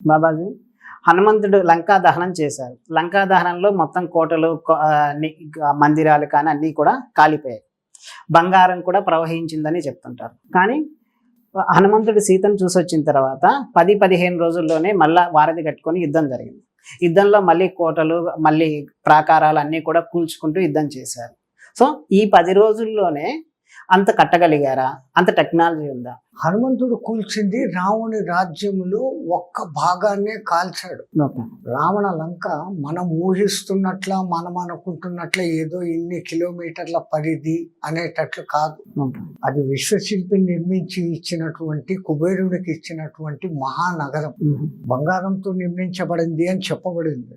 బాబాజీ, హనుమంతుడు లంకా దహనం చేశారు. లంకా దహనంలో మొత్తం కోటలు, మందిరాలు కానీ అన్నీ కూడా కాలిపోయాయి. బంగారం కూడా ప్రవహించిందని చెప్తుంటారు. కానీ హనుమంతుడు సీతను చూసొచ్చిన తర్వాత 10-15 రోజుల్లోనే మళ్ళా వారధి కట్టుకొని యుద్ధం జరిగింది. యుద్ధంలో మళ్ళీ కోటలు, మళ్ళీ ప్రాకారాలు అన్నీ కూడా కూల్చుకుంటూ యుద్ధం చేశారు. సో ఈ 10 రోజుల్లోనే అంత కట్టగలిగారా? అంత టెక్నాలజీ ఉందా? హనుమంతుడు కూల్చింది రావణి రాజ్యములో ఒక్క భాగాన్నే కాల్చాడు. రావణ లంక మనం ఊహిస్తున్నట్ల, మనం అనుకుంటున్నట్ల ఏదో ఇన్ని కిలోమీటర్ల పరిధి అనేటట్లు కాదు. అది విశ్వశిల్పి నిర్మించి ఇచ్చినటువంటి, కుబేరుడికి ఇచ్చినటువంటి మహానగరం. బంగారంతో నిర్మించబడింది అని చెప్పబడింది.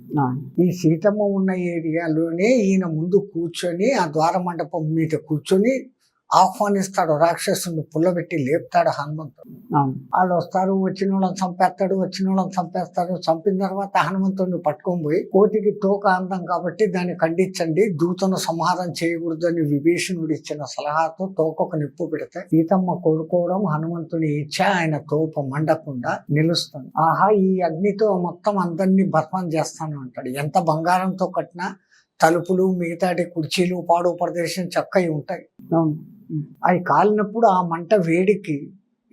ఈ సీతమ్మ ఉన్న ఏరియాలోనే ఈయన ముందు కూర్చొని, ఆ ద్వార మండపం మీద కూర్చొని ఆహ్వానిస్తాడు. రాక్షసుని పుల్లబెట్టి లేపుతాడు హనుమంతుడు. వాళ్ళు వస్తారు, వచ్చిన వాళ్ళని చంపేస్తాడు, వచ్చిన వాళ్ళని చంపేస్తాడు. చంపిన తర్వాత హనుమంతుడిని పట్టుకొని పోయి, కోతికి తోక అందం కాబట్టి దాన్ని ఖండించండి, దూతను సంహారం చేయకూడదు అని విభీషణుడు ఇచ్చిన సలహాతో తోకకు నిప్పు పెడితే సీతమ్మ కోరుకోవడం, హనుమంతుని ఇచ్చా ఆయన తోప మండకుండా నిలుస్తుంది. ఆహా, ఈ అగ్నితో మొత్తం అందరినీ భస్మం చేస్తాను అంటాడు. ఎంత బంగారంతో కట్టినా తలుపులు, మిగతాటి కుర్చీలు, పాడు ప్రదేశం చక్కగా ఉంటాయి. అవి కాలినప్పుడు ఆ మంట వేడికి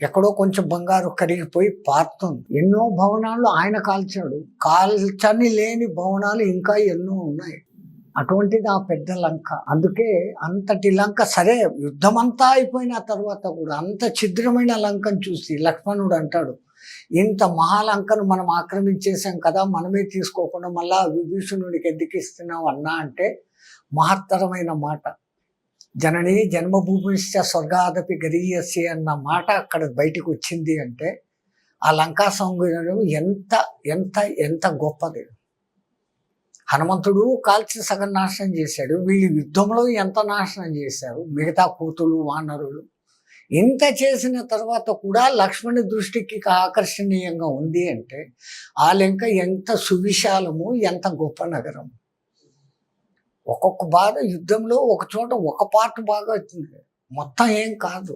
ఎక్కడో కొంచెం బంగారు కరిగిపోయి పారుతుంది. ఎన్నో భవనాలు ఆయన కాల్చాడు. కాల్చని లేని భవనాలు ఇంకా ఎన్నో ఉన్నాయి. అటువంటిది ఆ పెద్ద లంక. అందుకే అంతటి లంక, సరే యుద్ధమంతా అయిపోయిన తర్వాత కూడా అంత ఛిద్రమైన లంకను చూసి లక్ష్మణుడు అంటాడు, ఇంత మహాలంకను మనం ఆక్రమించేసాం కదా, మనమే తీసుకోకుండా మళ్ళా విభీషణుడికి ఎందుకు ఇస్తున్నాం అన్నా అంటే మహత్తరమైన మాట. జనని జన్మభూమిశ్చ స్వర్గాదపి గరీయసి అన్న మాట అక్కడ బయటకు వచ్చింది అంటే ఆ లంకా సౌందర్యం ఎంత ఎంత ఎంత గొప్పది. హనుమంతుడు కాల్చి సగం నాశనం చేశాడు. వీళ్ళు యుద్ధంలో ఎంత నాశనం చేశారు, మిగతా కూతులు, వానరులు. ఇంత చేసిన తర్వాత కూడా లక్ష్మణి దృష్టికి ఆకర్షణీయంగా ఉంది అంటే ఆ లంక ఎంత సువిశాలము, ఎంత గొప్ప నగరం. ఒక్కొక్క బాధ యుద్ధంలో ఒక చోట ఒక పార్ట్ బాగా వచ్చింది, మొత్తం ఏం కాదు.